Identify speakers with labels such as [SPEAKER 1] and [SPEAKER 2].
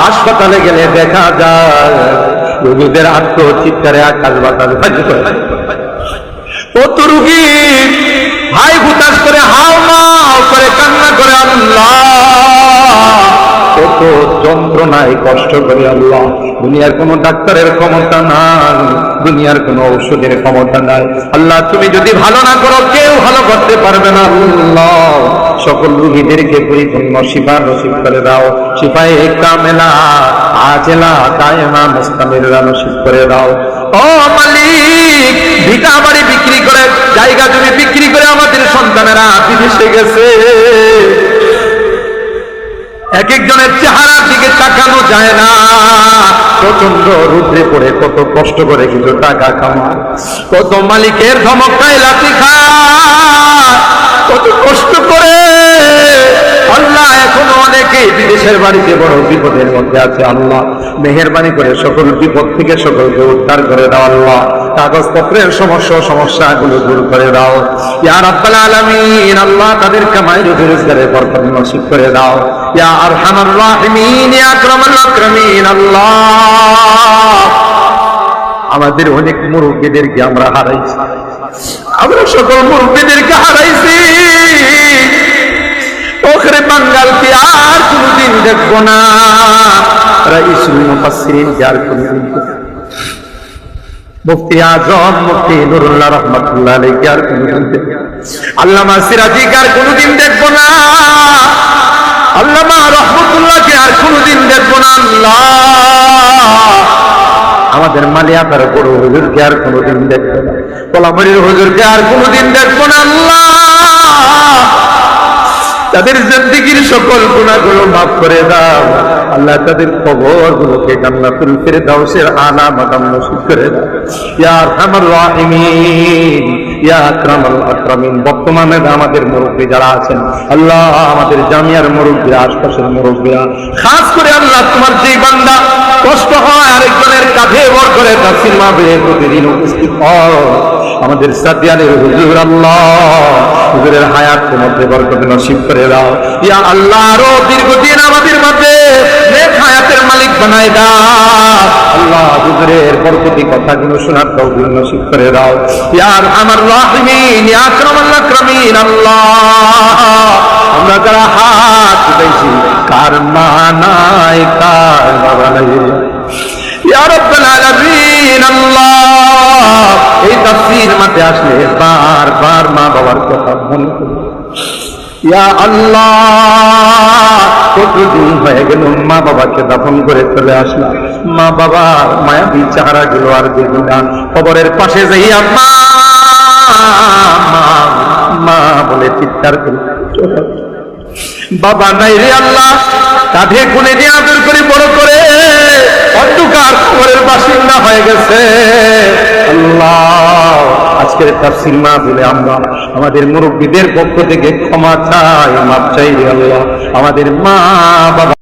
[SPEAKER 1] হাসপাতালে গেলে দেখা যায় রোগীদের আত্মচিৎকারে আকাশ বাতাস ভাঙে যায়। কত রোগী হাই হুতাশ করে হাও মাও করে কান্না করে আল্লাহ, কত যন্ত্রণায় কষ্ট করে আল্লাহ। দুনিয়ার কোন ডাক্তারের ক্ষমতা নাই, দুনিয়ার কোন ঔষধের ক্ষমতা নাই আল্লাহ। তুমি যদি ভালো না করো কেউ ভালো করতে পারবে না আল্লাহ। সকল রোগীদেরকে পরিপূর্ণ শিফা নসিব করে দাও, শিফায়ে কামেলা আজেলা দায়েমা মুস্তামিরা নসিব করে দাও। ও মালিক, ভিটা বাড়ি বিক্রি করে, জায়গা জমি বিক্রি করে আমাদের সন্তানেরা বিদেশে গেছে। এক একজনের চেহারার দিকে তাকানো যায় না, প্রচন্ড রুদ্রে পড়ে কত কষ্ট করে কিন্তু টাকা কামায়, কত মালিকের ধমকায় লাঠি খায়, কত কষ্ট করে আল্লাহ। এখনো অনেকেই বিদেশের বাড়িতে বড় বিপদের মধ্যে আছে আল্লাহ। মেহেরবানি করে সকল বিপদ থেকে সকলকে উদ্ধার করে দাও আল্লাহ। কাগজপত্রের সমস্যাগুলো দূর করে দাও ইয়া রাব্বাল আলামিন। আল্লাহ তাদের কামাই রুজি রোজগারের বরকত নসিব করে দাও ইয়া আরহামার রাহিমিন, ইয়া আকরামাল আকরামিন। আল্লাহ আমাদের অনেক মুরব্বিদেরকে আমরা হারাইছি, আমরা সকল মুরব্বিদেরকে হারাইছি। ওখরে বাঙ্গালকে আর কোনদিন দেখবো না, রাইসুল মুফাসসিরিনকে আর কোনদিন, মুফতি আজম মুফতি নুরুল্লাহ রাহমাতুল্লাহ আলাইহি আর কোনদিন দেখবো না, আল্লামা সিরাজীকে আর কোনদিন দেখবো না, আল্লামা রহমাতুল্লাহকে আর কোনদিন দেখবো না আল্লাহ। আমাদের মালিয়াতার বড় হুজুরকে আর কোনদিন দেখবো না, কলামড়ির হুজুরকে আর কোনদিন দেখবো না আল্লাহ। তাদের জিন্দেগীর সকল গুনাহগুলো মাফ করে দাও আল্লাহ। তাদের কবরগুলোকে জান্নাতুল ফিরদাউসের আলা মাকাম নসিব করে দাও ইয়া আরহামার রাহিমিন, ইয়া আকরামাল আকরামিন। বর্তমানে আমাদের মুরব্বী যারা আছেন আল্লাহ, আমাদের জামিয়ার মুরব্বীরা, আশপাশের মুরব্বীরা, খাস করে আল্লাহ তোমার যেই বান্দা কষ্ট হয় আরেকজনের কাঁধে ভর করে তাফসীর মাহফিলে প্রতিদিন উপস্থিত হয়, আমাদের সাদিয়ানের হুজুর আল্লাহ, হুজুরের হায়াতের মধ্যে বরকত নসিব করে দাও ইয়া আল্লাহ। আরো দীর্ঘদিন আমাদের মধ্যে নেক হায়াতের মালিক বানায় দাও আল্লাহ। হুজুরের বরকতি কথাগুলো শোনার তৌফিক নসিব করে দাও ইয়া আরহামার রাহিমিন, ইয়া আকরামাল আকরামিন। আল্লাহ আমরা যারা হাত উঠাইছি, কার মা নাই কার বাবা নাই ইয়া রাব্বাল আলামিন। আল্লাহ এই তাফসীর মাঠে আসলে বারবার মা বাবার কথা মনে করি ইয়া আল্লাহ। কতদিন হয়ে গেল মা বাবাকে দাফন করে চলে আসলাম, মা বাবার মায়াবী চেহারাগুলো আর দেখি না। কবরের পাশে যাইয়া মা মা মা বলে চিৎকার করি, বাবা নাই রে আল্লাহ। কাঁধে কোলে নিয়ে আদর করে বড় করে অন্ধকার কবরের বাসিন্দা হয়ে গেছে আল্লাহ। আজকের তাফসীর মাহফিলে আমরা আমাদের মুরব্বীদের পক্ষ থেকে ক্ষমা চাই, মাপ চাই রে আল্লাহ। আমাদের মা বাবা